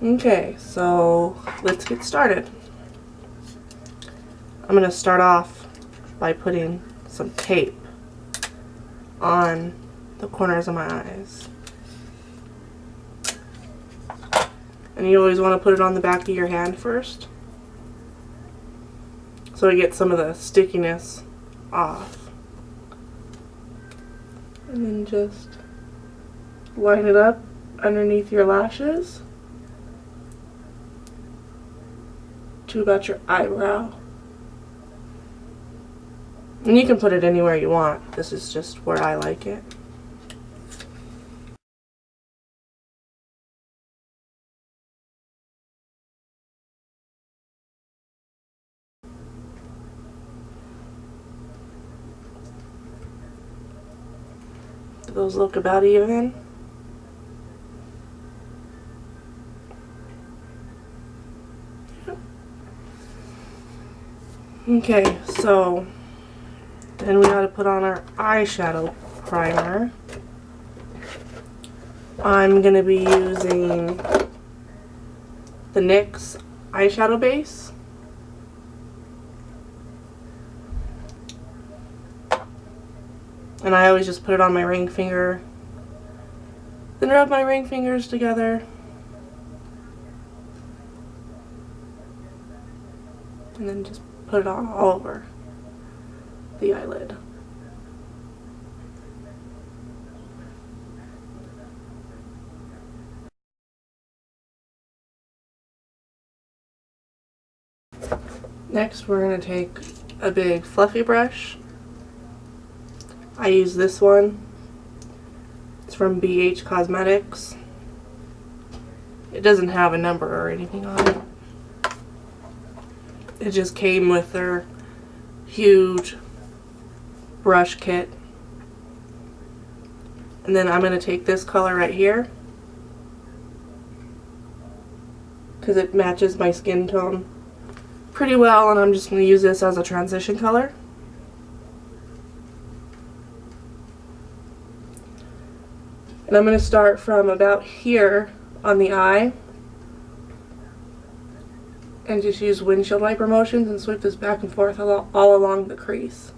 Okay, so let's get started. I'm going to start off by putting some tape on the corners of my eyes. And you always want to put it on the back of your hand first, so I get some of the stickiness off. And then just line it up underneath your lashes to about your eyebrow. And you can put it anywhere you want. This is just where I like it. Do those look about even? Okay, so then we gotta put on our eyeshadow primer. I'm gonna be using the NYX eyeshadow base. And I always just put it on my ring finger, then rub my ring fingers together, and then just put it on all over the eyelid. Next, we're going to take a big fluffy brush. I use this one. It's from BH Cosmetics. It doesn't have a number or anything on it. It just came with their huge brush kit. And then I'm going to take this color right here, because it matches my skin tone pretty well, and I'm just going to use this as a transition color. And I'm going to start from about here on the eye and just use windshield wiper motions and sweep this back and forth all along the crease.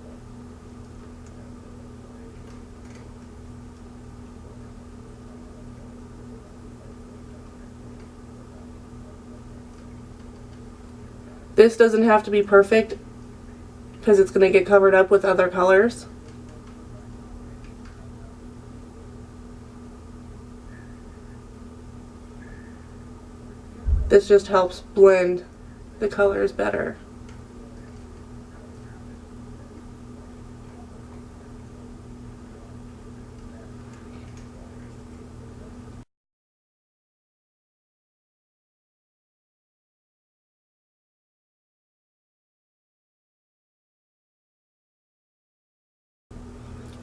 This doesn't have to be perfect because it's going to get covered up with other colors. This just helps blend the colors better.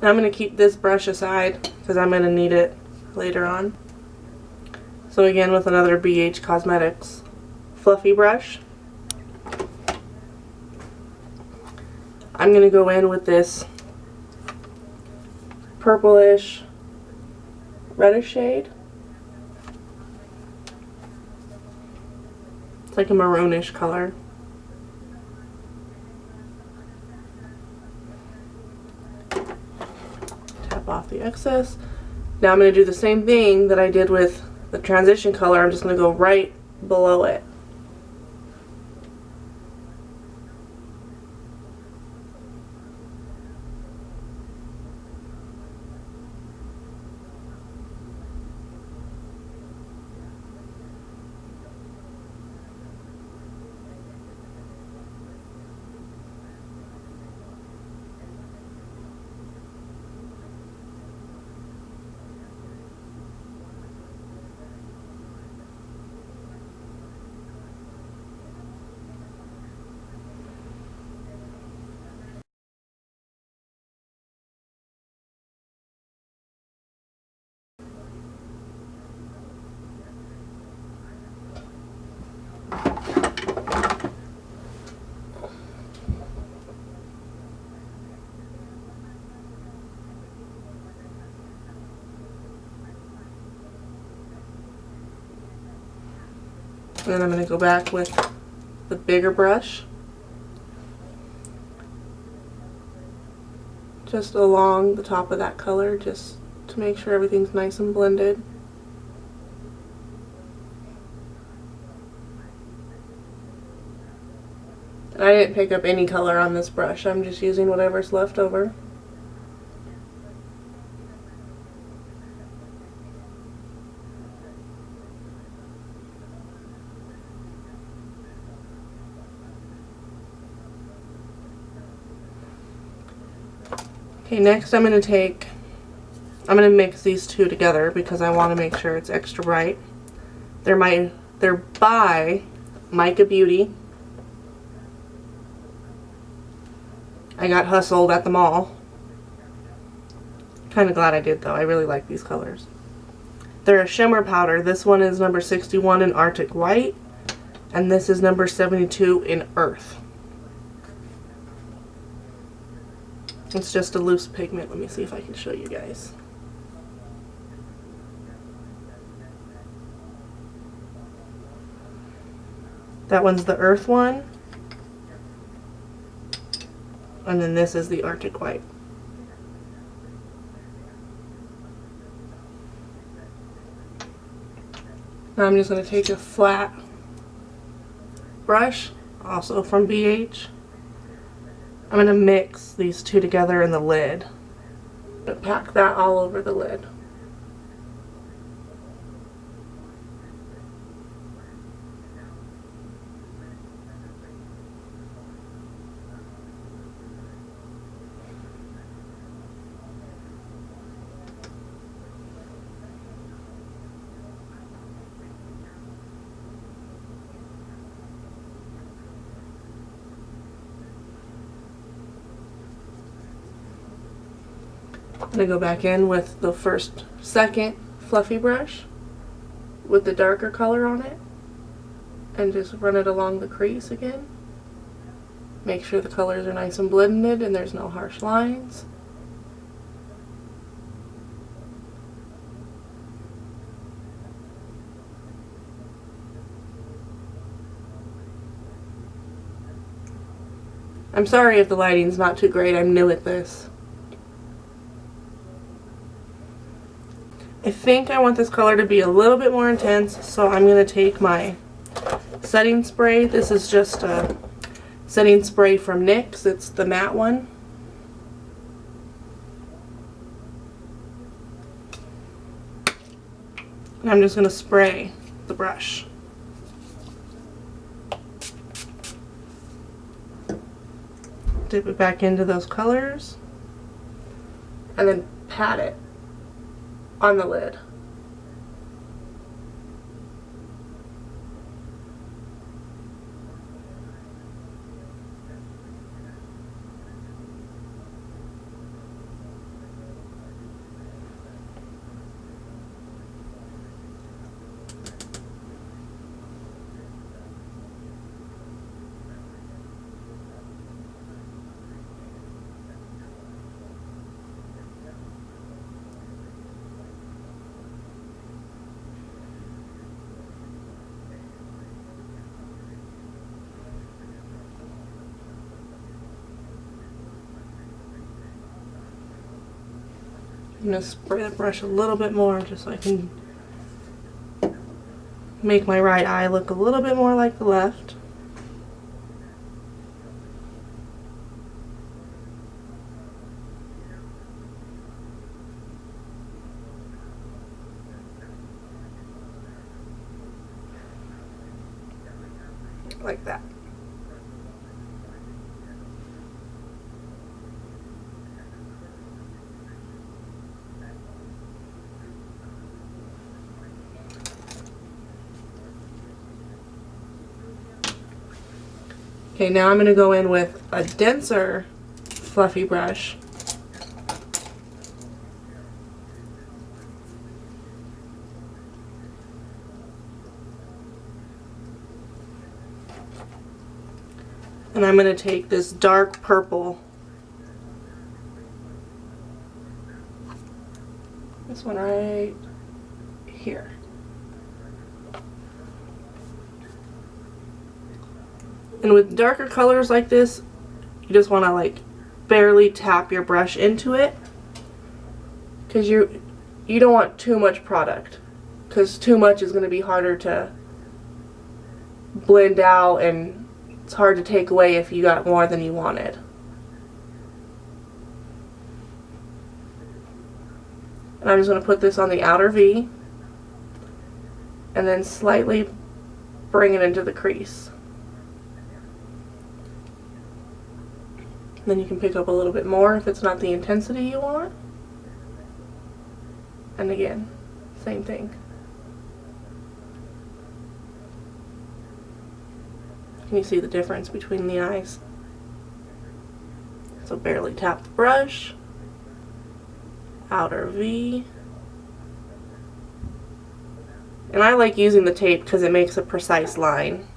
I'm going to keep this brush aside because I'm going to need it later on. So again, with another BH Cosmetics fluffy brush, I'm going to go in with this purplish reddish shade. It's like a maroonish color. Tap off the excess. Now I'm going to do the same thing that I did with the transition color. I'm just going to go right below it. And then I'm going to go back with the bigger brush, just along the top of that color, just to make sure everything's nice and blended. And I didn't pick up any color on this brush, I'm just using whatever's left over. Okay, next I'm going to mix these two together because I want to make sure it's extra bright. They're by Micah Beauty. I got hustled at the mall. Kind of glad I did though, I really like these colors. They're a shimmer powder. This one is number 61 in Arctic White, and this is number 72 in Earth. It's just a loose pigment. Let me see if I can show you guys. That one's the Earth one. And then this is the Arctic White. Now I'm just going to take a flat brush, also from BH. I'm going to mix these two together in the lid. Pack that all over the lid. I'm going to go back in with the second fluffy brush with the darker color on it and just run it along the crease again. Make sure the colors are nice and blended and there's no harsh lines. I'm sorry if the lighting's not too great, I'm new at this. I think I want this color to be a little bit more intense, so I'm going to take my setting spray. This is just a setting spray from NYX. It's the matte one. And I'm just going to spray the brush. Dip it back into those colors. And then pat it on the lid. I'm going to spray the brush a little bit more just so I can make my right eye look a little bit more like the left. Like that. Okay, now I'm going to go in with a denser fluffy brush. And I'm going to take this dark purple, this one right here. And with darker colors like this, you just want to like barely tap your brush into it, because you don't want too much product, because too much is going to be harder to blend out and it's hard to take away if you got more than you wanted. And I'm just going to put this on the outer V and then slightly bring it into the crease. Then you can pick up a little bit more if it's not the intensity you want. And again, same thing. Can you see the difference between the eyes? So barely tap the brush, outer V. And I like using the tape because it makes a precise line.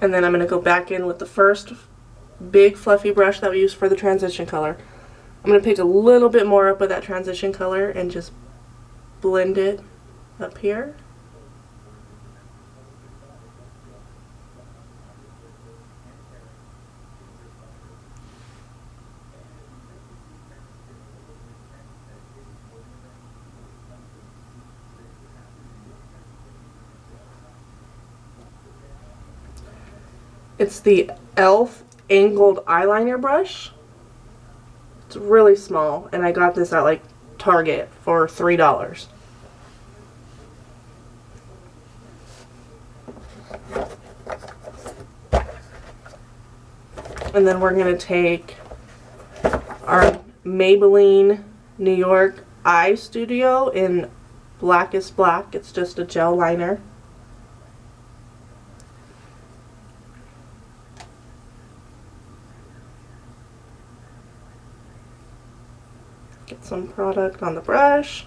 And then I'm going to go back in with the first big fluffy brush that we used for the transition color. I'm going to pick a little bit more up of that transition color and just blend it up here. It's the e.l.f. angled eyeliner brush. It's really small, and I got this at like Target for $3. And then we're going to take our Maybelline New York Eye Studio in Blackest Black. It's just a gel liner. Get some product on the brush.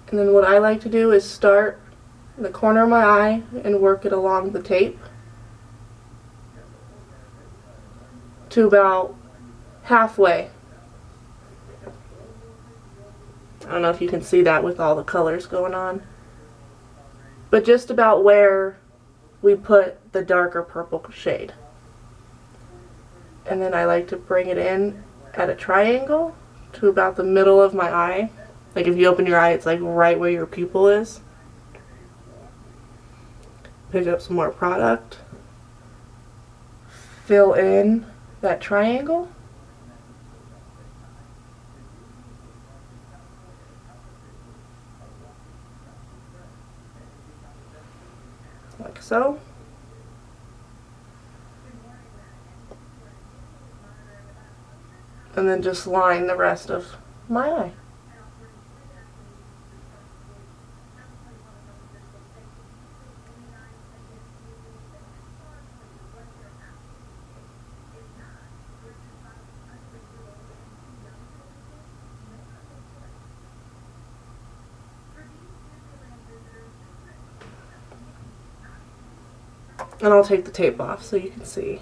And then what I like to do is start in the corner of my eye and work it along the tape to about halfway. I don't know if you can see that with all the colors going on, but just about where we put the darker purple shade. And then I like to bring it in at a triangle to about the middle of my eye. Like if you open your eye, it's like right where your pupil is. Pick up some more product. Fill in that triangle. Like so. And then just line the rest of my eye. And I'll take the tape off so you can see.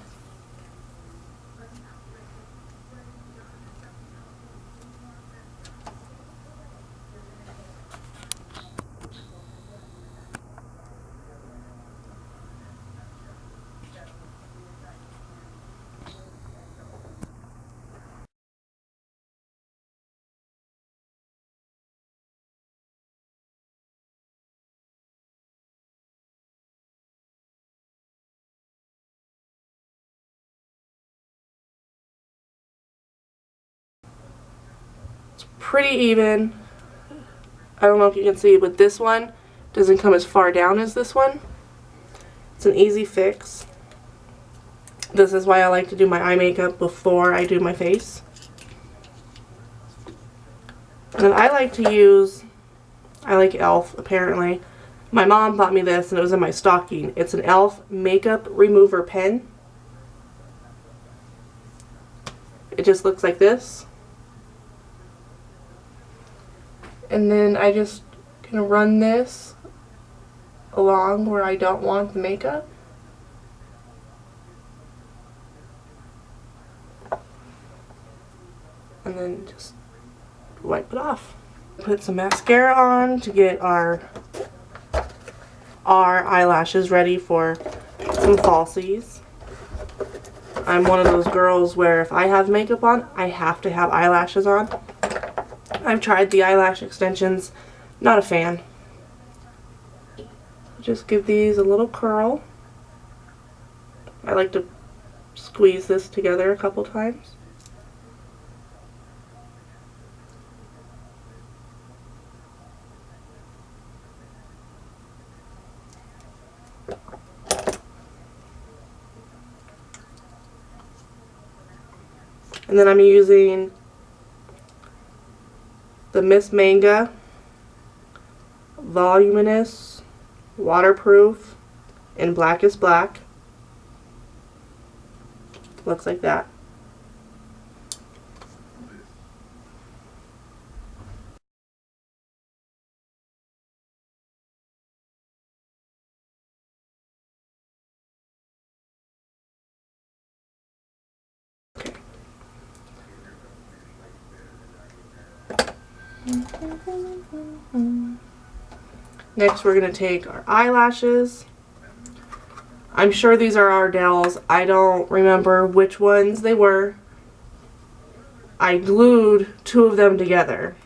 Pretty even. I don't know if you can see, but this one doesn't come as far down as this one. It's an easy fix. This is why I like to do my eye makeup before I do my face. And then I like to use, I like e.l.f. apparently. My mom bought me this and it was in my stocking. It's an e.l.f. makeup remover pen. It just looks like this. And then I just can run this along where I don't want the makeup. And then just wipe it off. Put some mascara on to get our eyelashes ready for some falsies. I'm one of those girls where if I have makeup on, I have to have eyelashes on. I've tried the eyelash extensions, not a fan. Just give these a little curl. I like to squeeze this together a couple times. And then I'm using the Miss Manga Voluminous Waterproof in Blackest Black. Looks like that. Next we're going to take our eyelashes. I'm sure these are Ardell's. I don't remember which ones they were. I glued two of them together.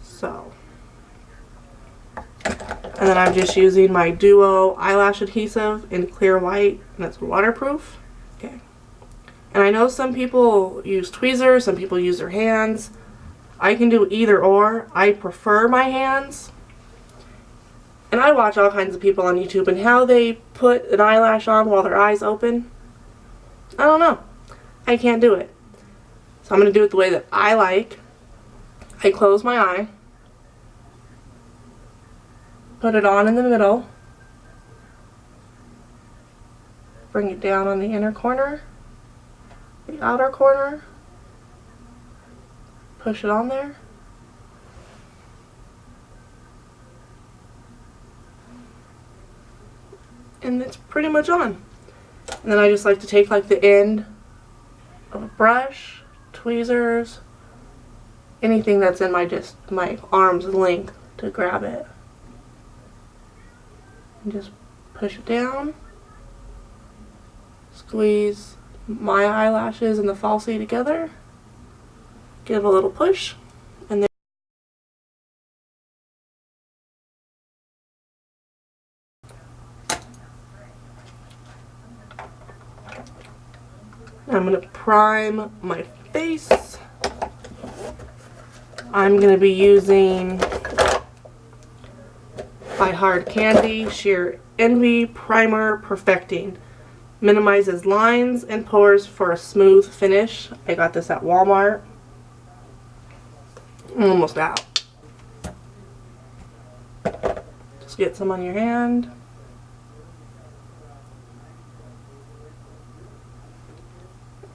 So. And then I'm just using my Duo eyelash adhesive in clear white, and it's waterproof. Okay. And I know some people use tweezers, some people use their hands. I can do either or. I prefer my hands. And I watch all kinds of people on YouTube and how they put an eyelash on while their eyes open. I don't know. I can't do it. So I'm going to do it the way that I like. I close my eye. Put it on in the middle. Bring it down on the inner corner. The outer corner. Push it on there. And it's pretty much on. And then I just like to take like the end of a brush, tweezers, anything that's in my arm's length to grab it. And just push it down. Squeeze my eyelashes and the falsie together. Give a little push, and then I'm going to prime my face. I'm going to be using by Hard Candy Sheer Envy Primer Perfecting. Minimizes lines and pores for a smooth finish. I got this at Walmart. I'm almost out. Just get some on your hand.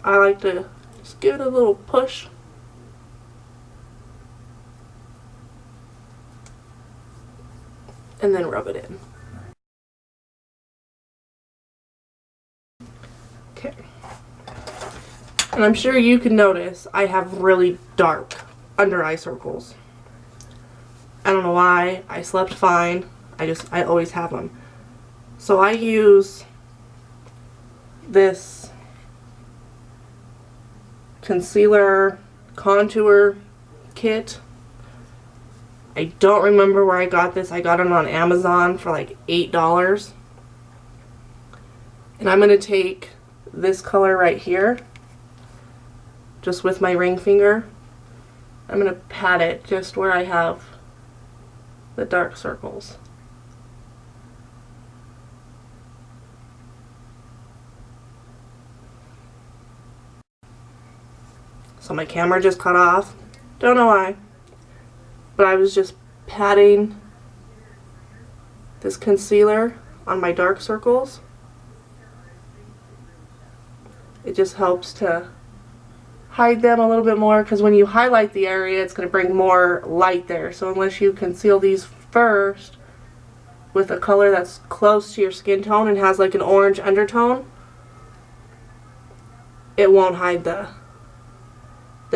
I like to just give it a little push. And then rub it in. Okay. And I'm sure you can notice I have really dark under eye circles. I don't know why. I slept fine. I always have them. So I use this concealer contour kit. I don't remember where I got this. I got it on Amazon for like $8. And I'm going to take this color right here, just with my ring finger. I'm going to pat it just where I have the dark circles. So my camera just cut off. Don't know why. But I was just patting this concealer on my dark circles. It just helps to hide them a little bit more, because when you highlight the area, it's going to bring more light there. So unless you conceal these first with a color that's close to your skin tone and has like an orange undertone, it won't hide the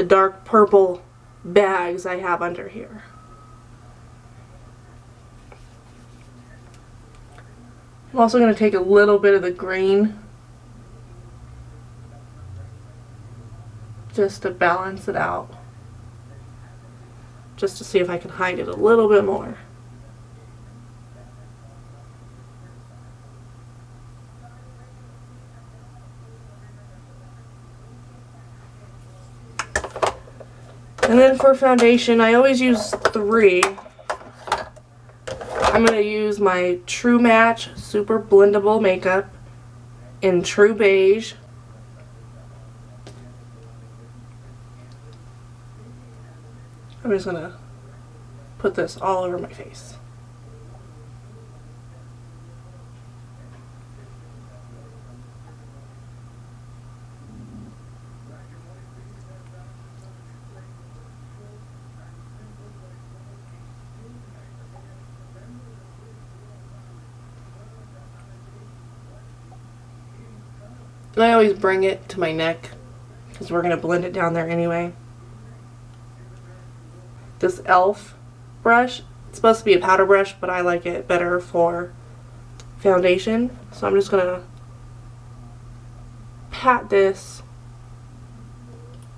dark purple bags I have under here. I'm also going to take a little bit of the green just to balance it out, just to see if I can hide it a little bit more. And then for foundation, I always use 3. I'm going to use my True Match Super Blendable Makeup in True Beige. I'm just going to put this all over my face. And I always bring it to my neck because we're going to blend it down there anyway. This e.l.f. brush, it's supposed to be a powder brush, but I like it better for foundation. So I'm just going to pat this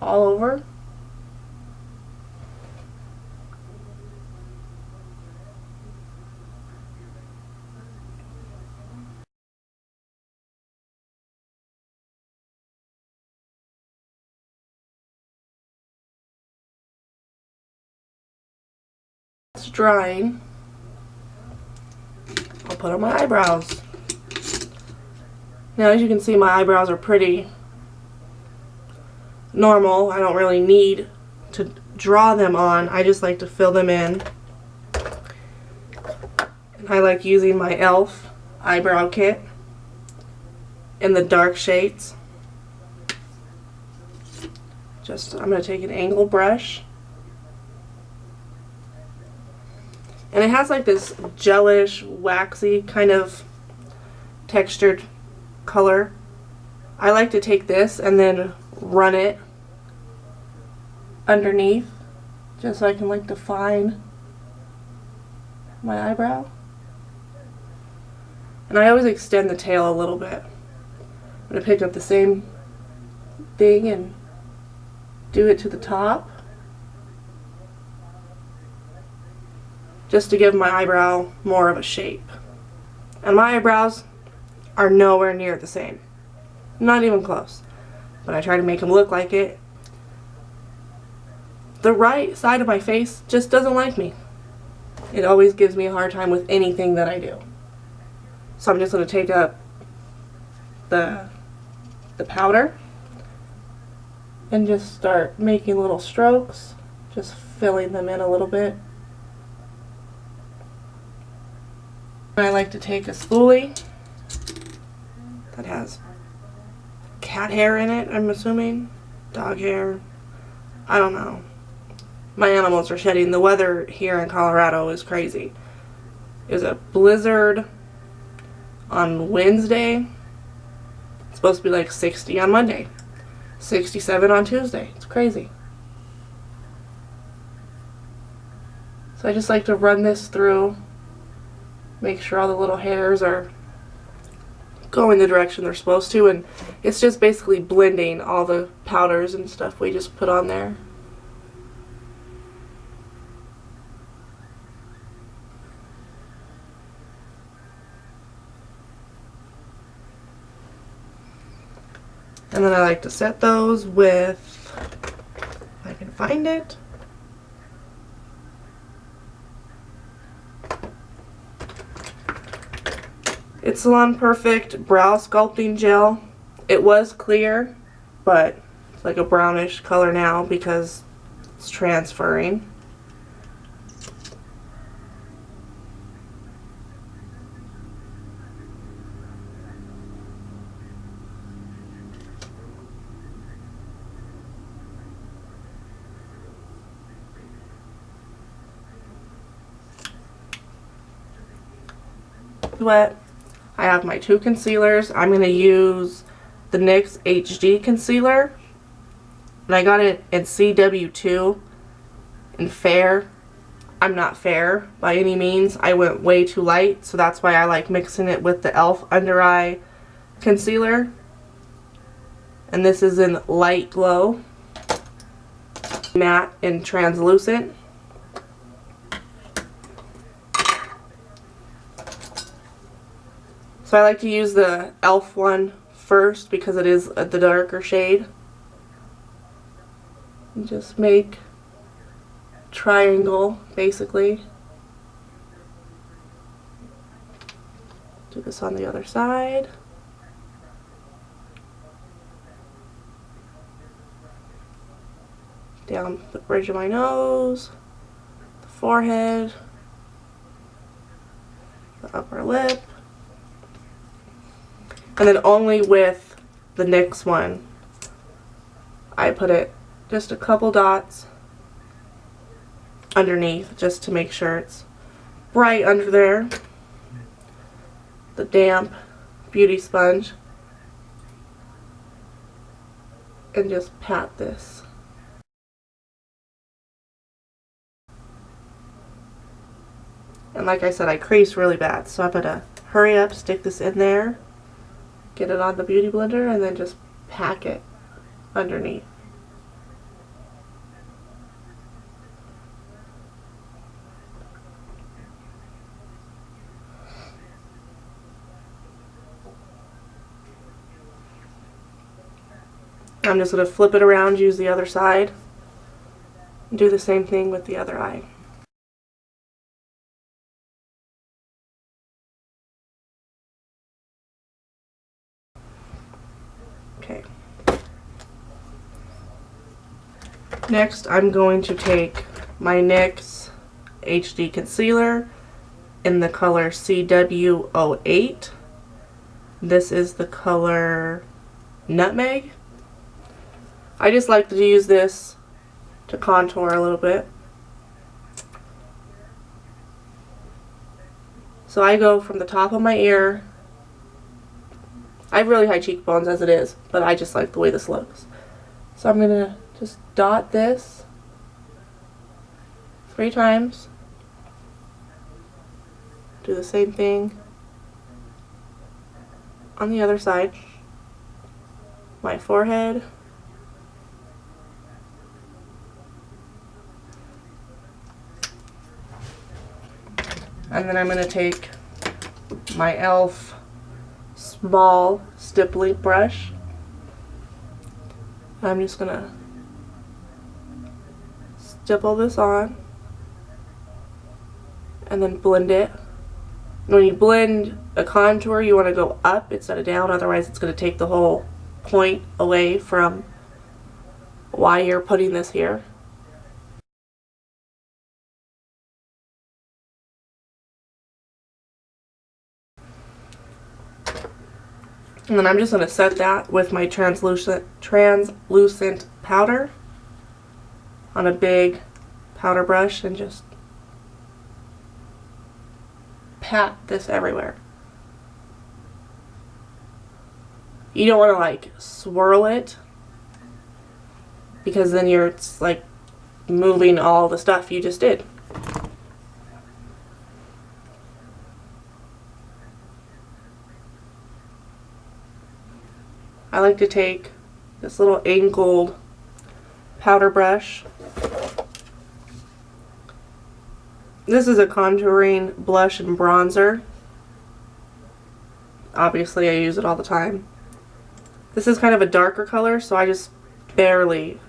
all over. It's drying. I'll put on my eyebrows. Now, as you can see, my eyebrows are pretty normal. I don't really need to draw them on. I just like to fill them in. And I like using my e.l.f. eyebrow kit in the dark shades. I'm going to take an angle brush. And it has like this gelish, waxy kind of textured color. I like to take this and then run it underneath just so I can like define my eyebrow. And I always extend the tail a little bit. I'm going to pick up the same thing and do it to the top, just to give my eyebrow more of a shape. And my eyebrows are nowhere near the same. Not even close. But I try to make them look like it. The right side of my face just doesn't like me. It always gives me a hard time with anything that I do. So I'm just going to take up the powder and just start making little strokes, just filling them in a little bit. I like to take a spoolie that has cat hair in it, I'm assuming. Dog hair. I don't know. My animals are shedding. The weather here in Colorado is crazy. It was a blizzard on Wednesday. It's supposed to be like 60 on Monday. 67 on Tuesday. It's crazy. So I just like to run this through. Make sure all the little hairs are going the direction they're supposed to, and it's just basically blending all the powders and stuff we just put on there. And then I like to set those with, if I can find it, it's Salon Perfect Brow Sculpting Gel. It was clear, but it's like a brownish color now because it's transferring. wet. I have my two concealers. I'm going to use the NYX HD concealer. And I got it in CW2 in fair. I'm not fair by any means. I went way too light, so that's why I like mixing it with the e.l.f. under eye concealer. And this is in light glow, matte and translucent. So I like to use the e.l.f. one first because it is the darker shade. And just make triangle basically. Do this on the other side. Down the bridge of my nose, the forehead, the upper lip. And then only with the NYX one, I put it just a couple dots underneath just to make sure it's bright under there. The damp beauty sponge. And just pat this. And like I said, I crease really bad, so I'm gonna hurry up, stick this in there, get it on the beauty blender, and then just pack it underneath. I'm just going to flip it around, use the other side, and do the same thing with the other eye. Okay. Next, I'm going to take my NYX HD concealer in the color CW08. This is the color Nutmeg. I just like to use this to contour a little bit. So I go from the top of my ear. I have really high cheekbones as it is, but I just like the way this looks. So I'm going to just dot this 3 times. Do the same thing on the other side. My forehead. And then I'm going to take my e.l.f. small stippling brush. I'm just going to stipple this on and then blend it. When you blend a contour, you want to go up instead of down, otherwise it's going to take the whole point away from why you're putting this here. And then I'm just going to set that with my translucent powder on a big powder brush and just pat this everywhere. You don't want to like swirl it because then you're like moving all the stuff you just did. I like to take this little angled powder brush. This is a contouring blush and bronzer. Obviously I use it all the time. This is kind of a darker color, so I just barely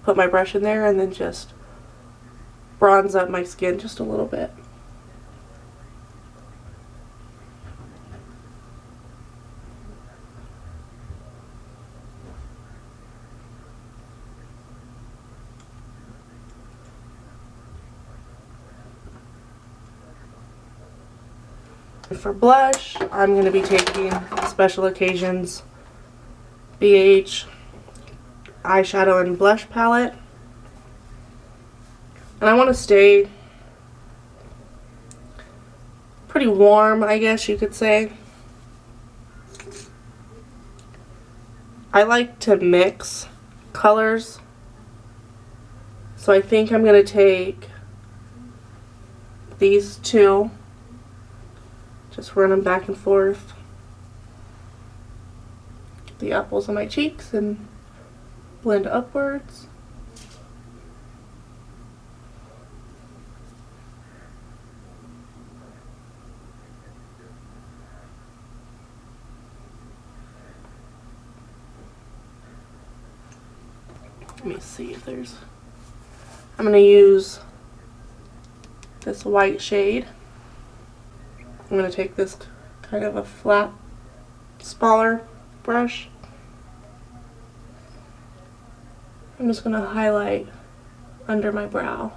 put my brush in there and then just bronze up my skin just a little bit. For blush, I'm going to be taking Special Occasions BH eyeshadow and blush palette. And I want to stay pretty warm, I guess you could say. I like to mix colors, so I think I'm going to take these two, just run them back and forth, get the apples on my cheeks and blend upwards. Let me see if there's, I'm going to use this white shade. I'm going to take this kind of a flat, smaller brush. I'm just going to highlight under my brow.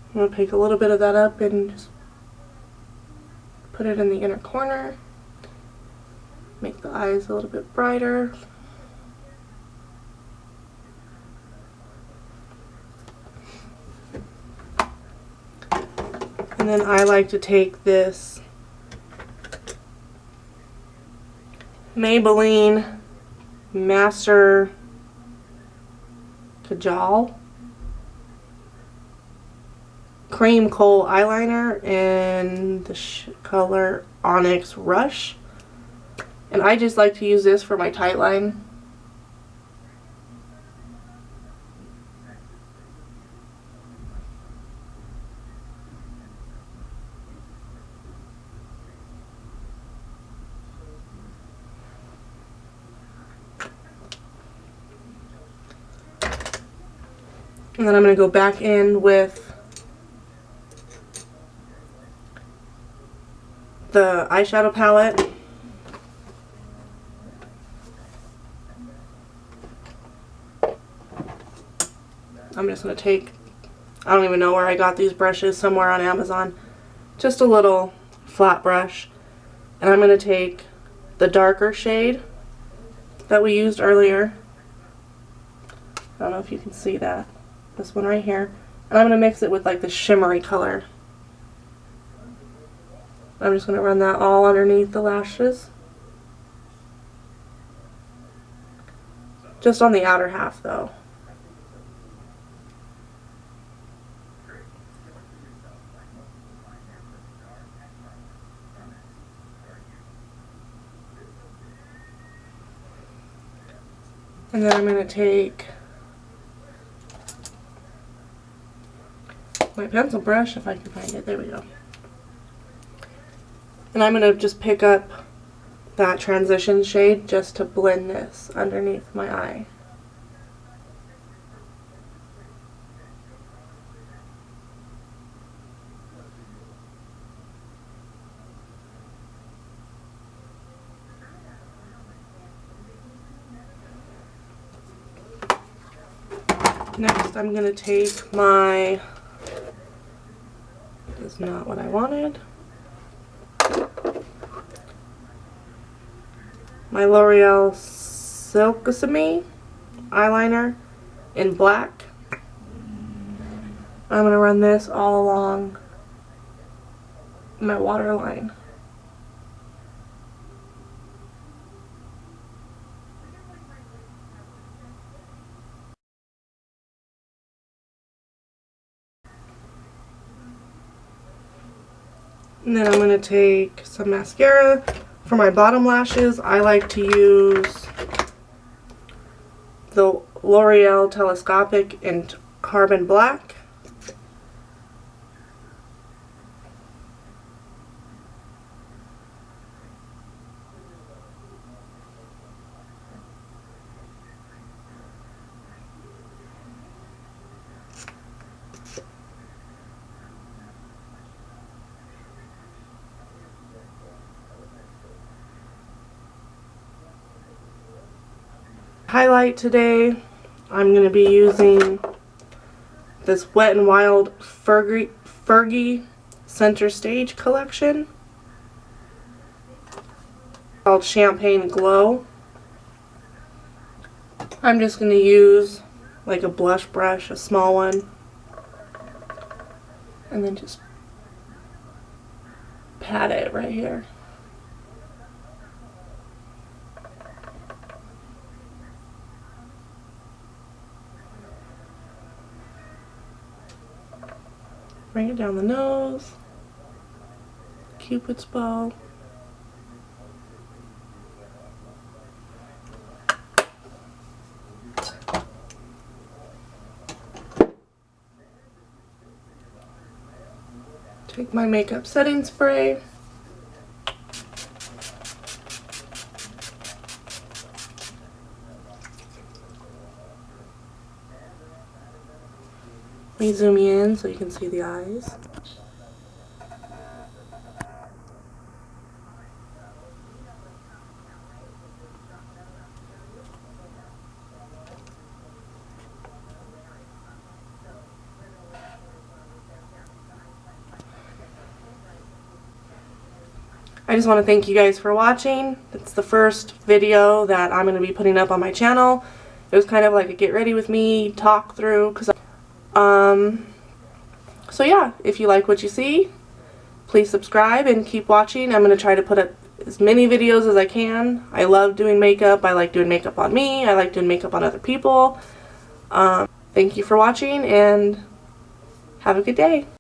I'm going to pick a little bit of that up and just put it in the inner corner. Make the eyes a little bit brighter. And then I like to take this Maybelline Master Kajal Cream Coal eyeliner in the color Onyx Rush, and I just like to use this for my tight line. And then I'm going to go back in with the eyeshadow palette. I'm just going to take, I don't even know where I got these brushes, somewhere on Amazon, just a little flat brush, and I'm going to take the darker shade that we used earlier. I don't know if you can see that, this one right here, and I'm going to mix it with like the shimmery color. I'm just going to run that all underneath the lashes. Just on the outer half though. And then I'm going to take my pencil brush, if I can find it. There we go. And I'm going to just pick up that transition shade just to blend this underneath my eye. Next I'm going to take my, that's not what I wanted, my L'Oreal Silkissime eyeliner in black. I'm going to run this all along my waterline. And then I'm going to take some mascara. For my bottom lashes, I like to use the L'Oreal Telescopic in Carbon Black. Highlight today, I'm going to be using this Wet n Wild Fergie Center Stage collection called Champagne Glow. I'm just going to use like a blush brush, a small one, and then just pat it right here. Bring it down the nose, Cupid's bow. Take my makeup setting spray. Let me zoom you in so you can see the eyes. I just want to thank you guys for watching. It's the first video that I'm going to be putting up on my channel. It was kind of like a get ready with me, talk through, so yeah, if you like what you see, please subscribe and keep watching. I'm going to try to put up as many videos as I can. I love doing makeup. I like doing makeup on me. I like doing makeup on other people. Thank you for watching and have a good day.